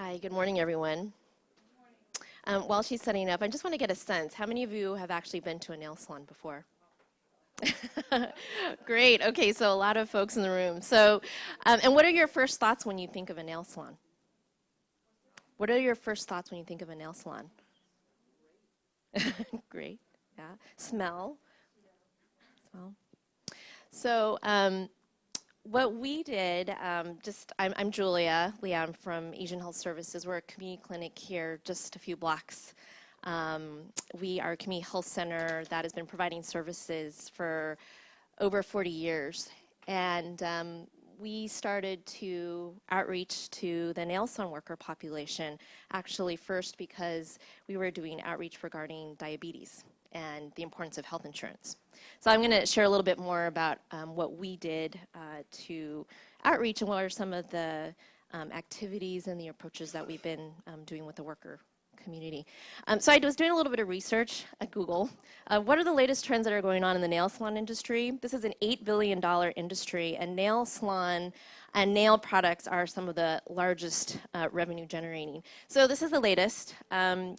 Hi, good morning, everyone. While she's setting up, I just want to get a sense. How many of you have actually been to a nail salon before? Great. Okay, so a lot of folks in the room. So, and what are your first thoughts when you think of a nail salon? What are your first thoughts when you think of a nail salon? Great. Yeah. Smell. Smell. So, what we did, I'm Julia Liou. I'm from Asian Health Services. We're a community clinic here just a few blocks. We are a community health center that has been providing services for over 40 years. And we started to outreach to the nail salon worker population, actually first because we were doing outreach regarding diabetes and the importance of health insurance. So I'm going to share a little bit more about what we did to outreach and what are some of the activities and the approaches that we've been doing with the worker community. So I was doing a little bit of research at Google. What are the latest trends that are going on in the nail salon industry? This is an $8 billion industry, and nail salon and nail products are some of the largest revenue generating. So this is the latest.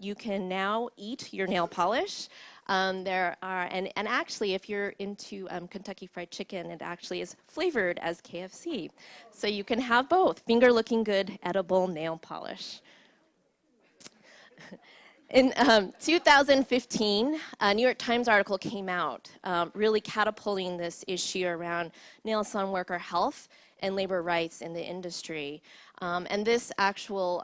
You can now eat your nail polish. There are, and actually, if you're into Kentucky Fried Chicken, it actually is flavored as KFC. So you can have both, finger-looking good, edible nail polish. In 2015, a New York Times article came out really catapulting this issue around nail salon worker health and labor rights in the industry. And this actual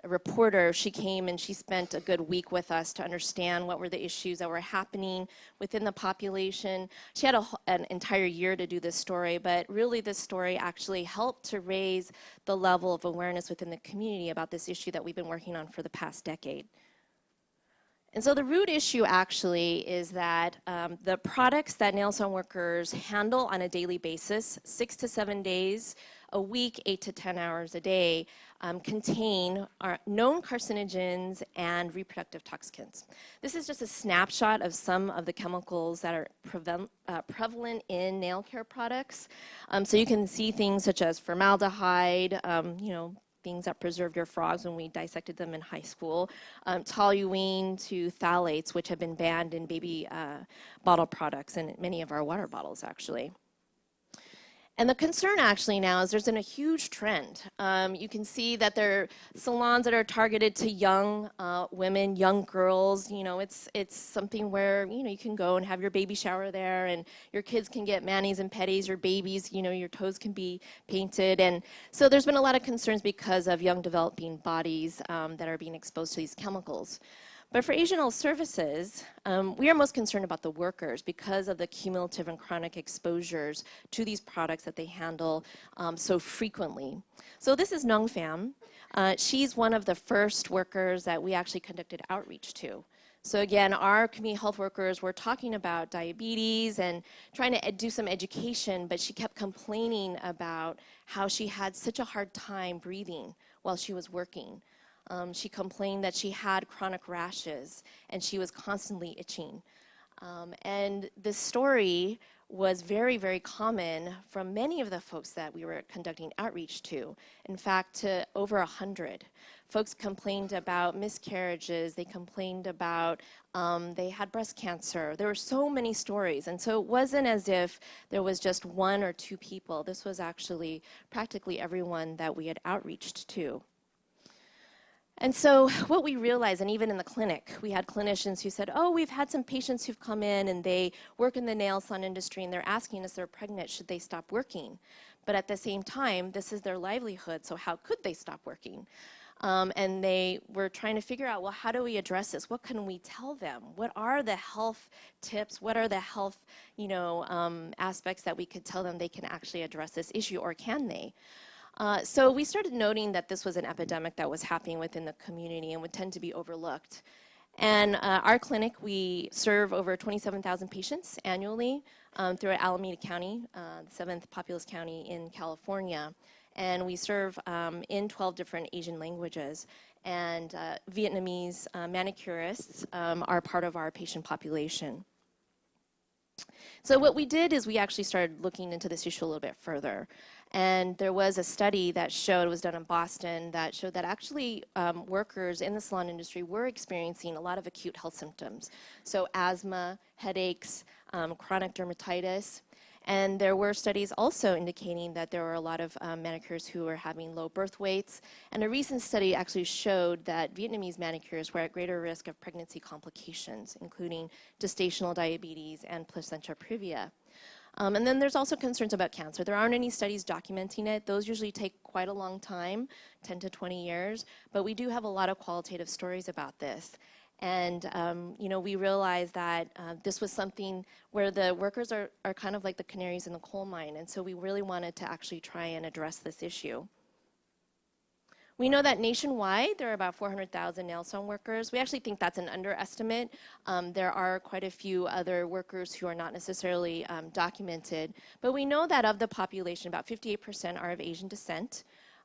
reporter, she came and she spent a good week with us to understand what were the issues that were happening within the population. She had an entire year to do this story, but really this story actually helped to raise the level of awareness within the community about this issue that we've been working on for the past decade. And so the root issue actually is that the products that nail salon workers handle on a daily basis, 6 to 7 days a week, 8 to 10 hours a day, contain known carcinogens and reproductive toxicants. This is just a snapshot of some of the chemicals that are prevalent in nail care products. So you can see things such as formaldehyde, things that preserved your frogs when we dissected them in high school, toluene to phthalates, which have been banned in baby bottle products and many of our water bottles, actually. And the concern actually now is there's been a huge trend. You can see that there are salons that are targeted to young women, young girls. You know, it's something where, you can go and have your baby shower there and your kids can get manis and pedis, your babies, your toes can be painted. And so there's been a lot of concerns because of young developing bodies that are being exposed to these chemicals. But for Asian Health Services, we are most concerned about the workers because of the cumulative and chronic exposures to these products that they handle so frequently. So this is Nung Pham. She's one of the first workers that we actually conducted outreach to. So again, our community health workers were talking about diabetes and trying to do some education, but she kept complaining about how she had such a hard time breathing while she was working. She complained that she had chronic rashes and she was constantly itching. And this story was very, very common from many of the folks that we were conducting outreach to. In fact, to over 100. Folks complained about miscarriages, they complained about they had breast cancer. There were so many stories, and so it wasn't as if there was just one or two people. This was actually practically everyone that we had outreached to. And so what we realized, and even in the clinic, we had clinicians who said, oh, we've had some patients who've come in and they work in the nail salon industry and they're asking us, they're pregnant, should they stop working? But at the same time, this is their livelihood, so how could they stop working? And they were trying to figure out, well, how do we address this? What can we tell them? What are the health tips? What are the health, aspects that we could tell them they can actually address this issue, or can they? So we started noting that this was an epidemic that was happening within the community and would tend to be overlooked. And our clinic, we serve over 27,000 patients annually throughout Alameda County, the 7th populous county in California. And we serve in 12 different Asian languages. And Vietnamese manicurists are part of our patient population. So what we did is we actually started looking into this issue a little bit further. And there was a study that showed, it was done in Boston, that showed that actually workers in the salon industry were experiencing a lot of acute health symptoms. So asthma, headaches, chronic dermatitis. And there were studies also indicating that there were a lot of manicures who were having low birth weights. And a recent study actually showed that Vietnamese manicures were at greater risk of pregnancy complications, including gestational diabetes and placenta previa. And then there's also concerns about cancer. There aren't any studies documenting it. Those usually take quite a long time, 10 to 20 years. But we do have a lot of qualitative stories about this. And we realized that this was something where the workers are kind of like the canaries in the coal mine. And so we really wanted to actually try and address this issue. We know that nationwide, there are about 400,000 nail salon workers. We actually think that's an underestimate. There are quite a few other workers who are not necessarily documented. But we know that of the population, about 58% are of Asian descent.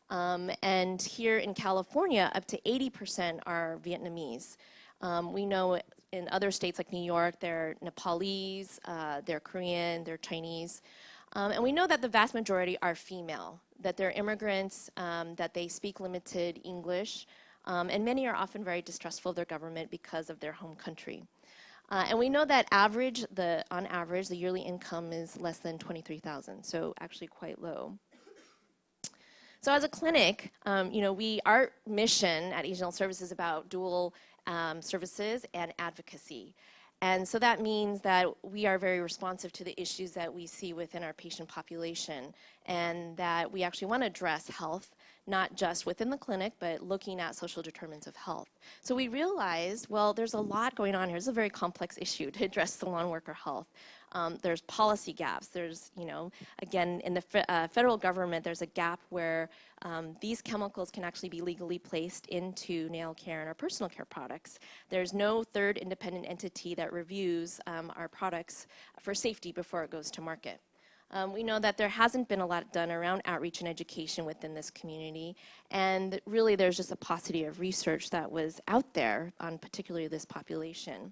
And here in California, up to 80% are Vietnamese. We know in other states like New York, they're Nepalese, they're Korean, they're Chinese. And we know that the vast majority are female, that they're immigrants, that they speak limited English, and many are often very distrustful of their government because of their home country. And we know that on average, the yearly income is less than $23,000, so actually quite low. So as a clinic, our mission at Asian Health Services is about dual services and advocacy. And so that means that we are very responsive to the issues that we see within our patient population, and that we actually want to address health, not just within the clinic, but looking at social determinants of health. So we realized, well, there's a lot going on here. It's a very complex issue to address salon worker health. There's policy gaps. There's, again, in the federal government, there's a gap where these chemicals can actually be legally placed into nail care and our personal care products. There's no third independent entity that reviews our products for safety before it goes to market. We know that there hasn't been a lot done around outreach and education within this community, and really there's just a paucity of research that was out there on particularly this population.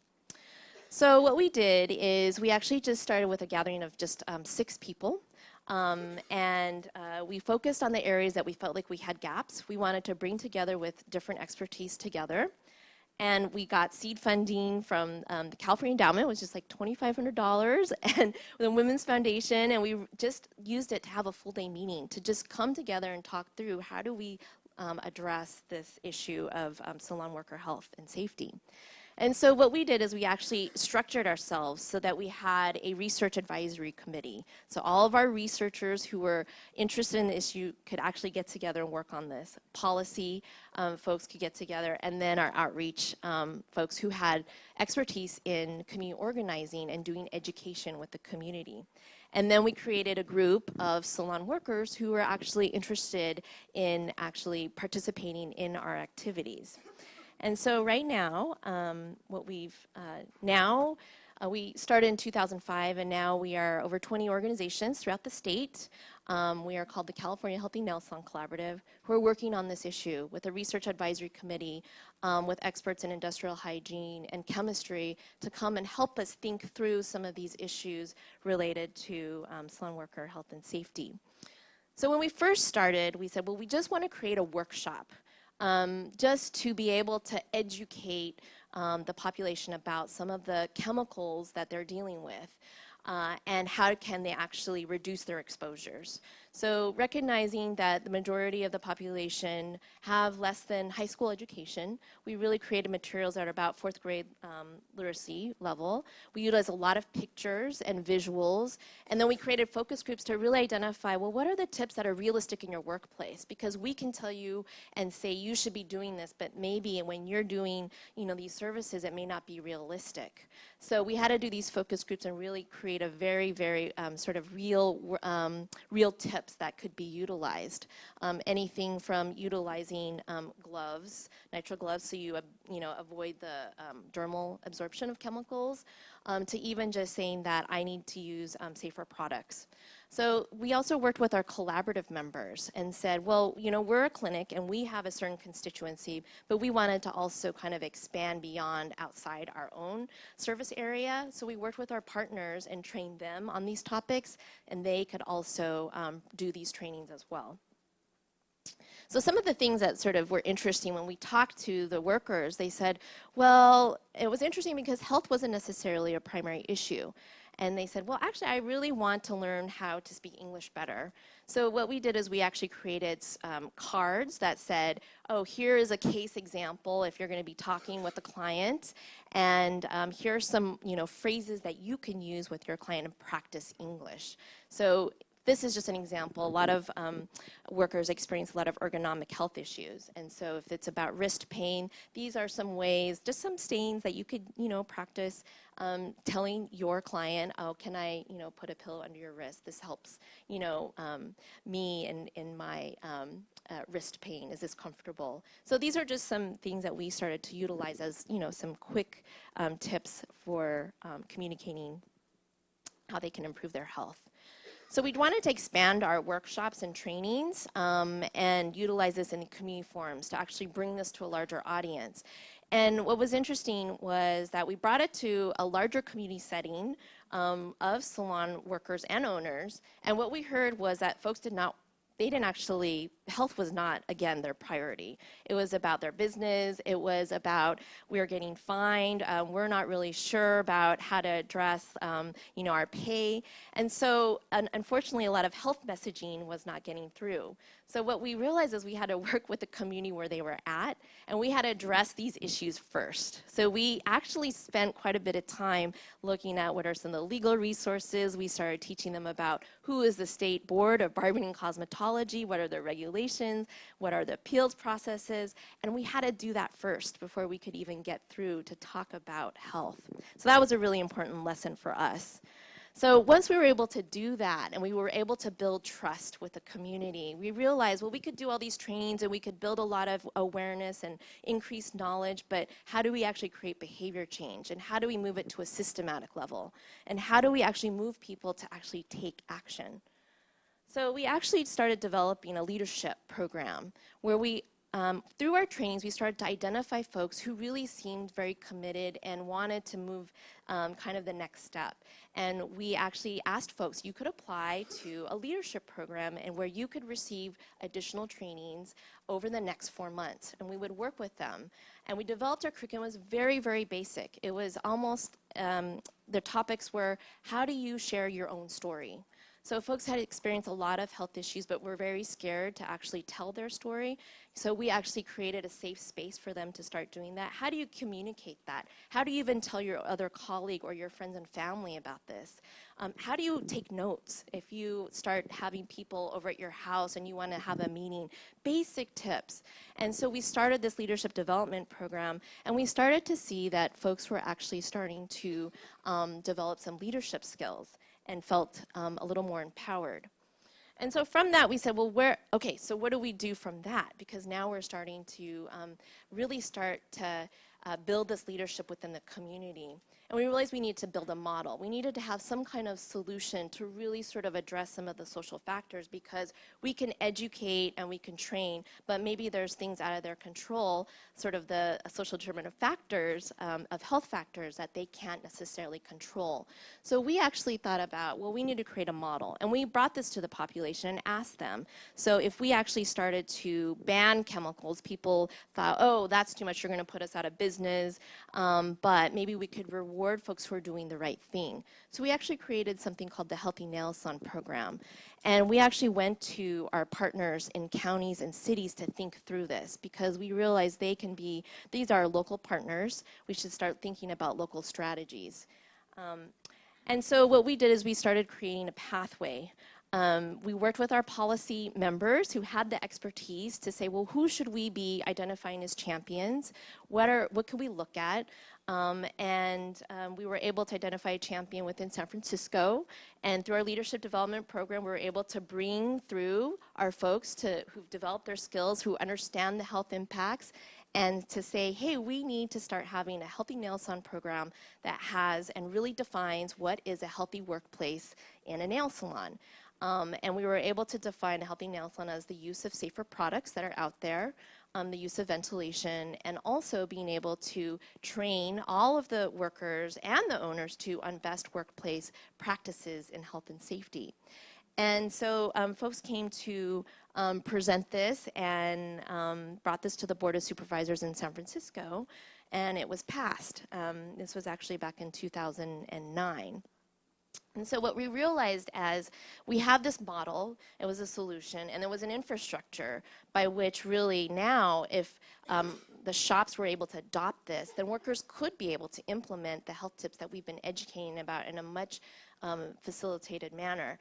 So what we did is we actually just started with a gathering of just 6 people, and we focused on the areas that we felt like we had gaps. We wanted to bring together with different expertise together. And we got seed funding from the California Endowment, which is like $2,500, and the Women's Foundation, and we just used it to have a full-day meeting to just come together and talk through how do we address this issue of salon worker health and safety. And so what we did is we actually structured ourselves so that we had a research advisory committee. So all of our researchers who were interested in the issue could actually get together and work on this. Policy folks could get together, and then our outreach folks who had expertise in community organizing and doing education with the community. And then we created a group of salon workers who were actually interested in actually participating in our activities. And so right now, we started in 2005, and now we are over 20 organizations throughout the state. We are called the California Healthy Nail Salon Collaborative, who are working on this issue with a research advisory committee with experts in industrial hygiene and chemistry to come and help us think through some of these issues related to salon worker health and safety. So when we first started, we said, well, we just want to create a workshop just to be able to educate the population about some of the chemicals that they're dealing with and how can they actually reduce their exposures. So recognizing that the majority of the population have less than high school education, we really created materials that are about 4th grade literacy level. We utilize a lot of pictures and visuals, and then we created focus groups to really identify, well, what are the tips that are realistic in your workplace? Because we can tell you and say you should be doing this, but maybe when you're doing these services, it may not be realistic. So we had to do these focus groups and really create a very, very sort of real tips that could be utilized. Anything from utilizing gloves, nitrile gloves, so you avoid the dermal absorption of chemicals, to even just saying that I need to use safer products. So we also worked with our collaborative members and said, well, you know, we're a clinic and we have a certain constituency, but we wanted to also kind of expand beyond outside our own service area. So we worked with our partners and trained them on these topics, and they could also do these trainings as well. So some of the things that sort of were interesting when we talked to the workers, they said, well, it was interesting because health wasn't necessarily a primary issue. And they said, well, actually, I really want to learn how to speak English better. So what we did is we actually created cards that said, oh, here is a case example if you're going to be talking with a client. And here are some, you know, phrases that you can use with your client and practice English. So this is just an example. A lot of workers experience a lot of ergonomic health issues. And so if it's about wrist pain, these are some ways, just some sayings that you could, you know, practice telling your client, oh, can I, you know, put a pillow under your wrist? This helps, you know, me in my wrist pain. Is this comfortable? So these are just some things that we started to utilize as, you know, some quick tips for communicating how they can improve their health. So we wanted to expand our workshops and trainings and utilize this in the community forums to actually bring this to a larger audience. And what was interesting was that we brought it to a larger community setting of salon workers and owners. And what we heard was that folks didn't actually, health was not, again, their priority. It was about their business. It was about, we're getting fined. We're not really sure about how to address, you know, our pay. And so, unfortunately, a lot of health messaging was not getting through. So what we realized is we had to work with the community where they were at, and we had to address these issues first. So we actually spent quite a bit of time looking at what are some of the legal resources. We started teaching them about who is the State Board of Barbering and Cosmetology, what are the regulations, what are the appeals processes, and we had to do that first before we could even get through to talk about health. So that was a really important lesson for us. So once we were able to do that and we were able to build trust with the community, we realized, well, we could do all these trainings and we could build a lot of awareness and increase knowledge, but how do we actually create behavior change? And how do we move it to a systematic level? And how do we actually move people to actually take action? So we actually started developing a leadership program where we through our trainings, we started to identify folks who really seemed very committed and wanted to move kind of the next step. And we actually asked folks, you could apply to a leadership program and where you could receive additional trainings over the next 4 months. And we would work with them. And we developed our curriculum. It was very, very basic. It was almost, the topics were, how do you share your own story? So folks had experienced a lot of health issues, but were very scared to actually tell their story. So we actually created a safe space for them to start doing that. How do you communicate that? How do you even tell your other colleague or your friends and family about this? How do you take notes if you start having people over at your house and you want to have a meeting? Basic tips. And so we started this leadership development program, and we started to see that folks were actually starting to develop some leadership skills and felt a little more empowered. And so from that, we said, well, okay, so what do we do from that? Because now we're starting to really start to build this leadership within the community. And we realized we needed to build a model. We needed to have some kind of solution to really sort of address some of the social factors, because we can educate and we can train, but maybe there's things out of their control, sort of the social determinant factors of health factors that they can't necessarily control. So we actually thought about, well, we need to create a model. And we brought this to the population and asked them. So if we actually started to ban chemicals, people thought, oh, that's too much, you're going to put us out of business, but maybe we could reward folks who are doing the right thing. So we actually created something called the Healthy Nail Salon program. And we actually went to our partners in counties and cities to think through this, because we realized these are local partners. We should start thinking about local strategies. And so what we did is we started creating a pathway. We worked with our policy members who had the expertise to say, well, who should we be identifying as champions? What can we look at? We were able to identify a champion within San Francisco. And through our leadership development program, we were able to bring through our folks who've developed their skills, who understand the health impacts, and to say, hey, we need to start having a healthy nail salon program that has and really defines what is a healthy workplace in a nail salon. And we were able to define a healthy nail salon as the use of safer products that are out there, the use of ventilation, and also being able to train all of the workers and the owners on best workplace practices in health and safety. And so folks came to present this and brought this to the Board of Supervisors in San Francisco, and it was passed. This was actually back in 2009. And so what we realized as we have this model, it was a solution, and there was an infrastructure by which really now if the shops were able to adopt this, then workers could be able to implement the health tips that we've been educating about in a much facilitated manner.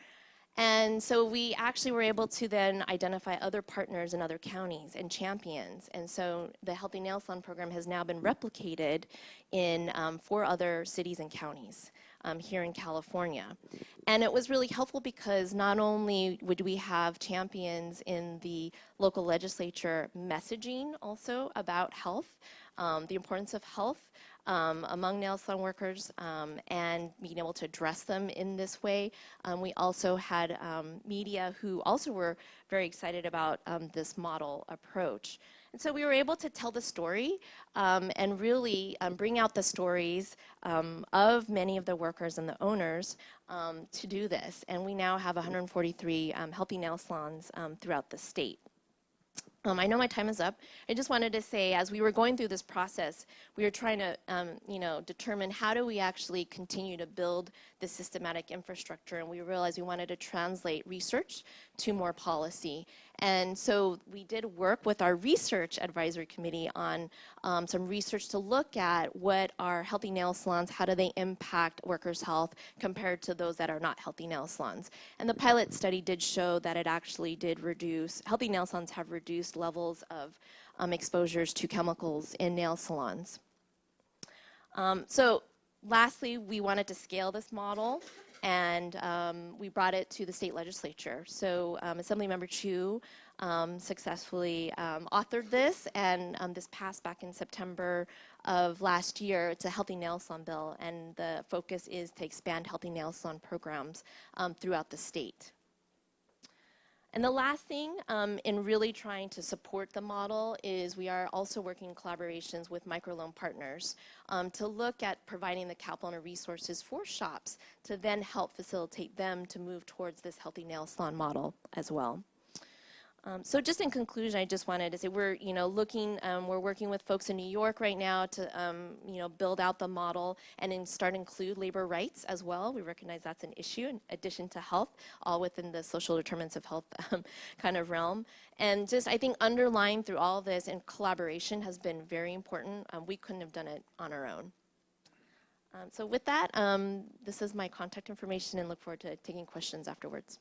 And so we actually were able to then identify other partners in other counties and champions. And so the Healthy Nail Salon program has now been replicated in 4 other cities and counties here in California. And it was really helpful because not only would we have champions in the local legislature messaging also about health, the importance of health, among nail salon workers and being able to address them in this way. We also had media who also were very excited about this model approach. And so we were able to tell the story and really bring out the stories of many of the workers and the owners to do this. And we now have 143 healthy nail salons throughout the state. I know my time is up. I just wanted to say, as we were going through this process, we were trying to, determine how do we actually continue to build this systematic infrastructure, and we realized we wanted to translate research to more policy. And so we did work with our research advisory committee on some research to look at what are healthy nail salons, how do they impact workers' health compared to those that are not healthy nail salons. And the pilot study did show that it actually did reduce, healthy nail salons have reduced levels of exposures to chemicals in nail salons. So lastly, we wanted to scale this model, and we brought it to the state legislature. So Assemblymember Chu successfully authored this, and this passed back in September of last year. It's a healthy nail salon bill, and the focus is to expand healthy nail salon programs throughout the state. And the last thing in really trying to support the model is we are also working in collaborations with Microloan Partners to look at providing the capital and resources for shops to then help facilitate them to move towards this healthy nail salon model as well. So just in conclusion, I just wanted to say we're, we're working with folks in New York right now to, build out the model and then start to include labor rights as well. We recognize that's an issue in addition to health, all within the social determinants of health kind of realm. And just, I think, underlying through all of this and collaboration has been very important. We couldn't have done it on our own. So with that, this is my contact information and look forward to taking questions afterwards.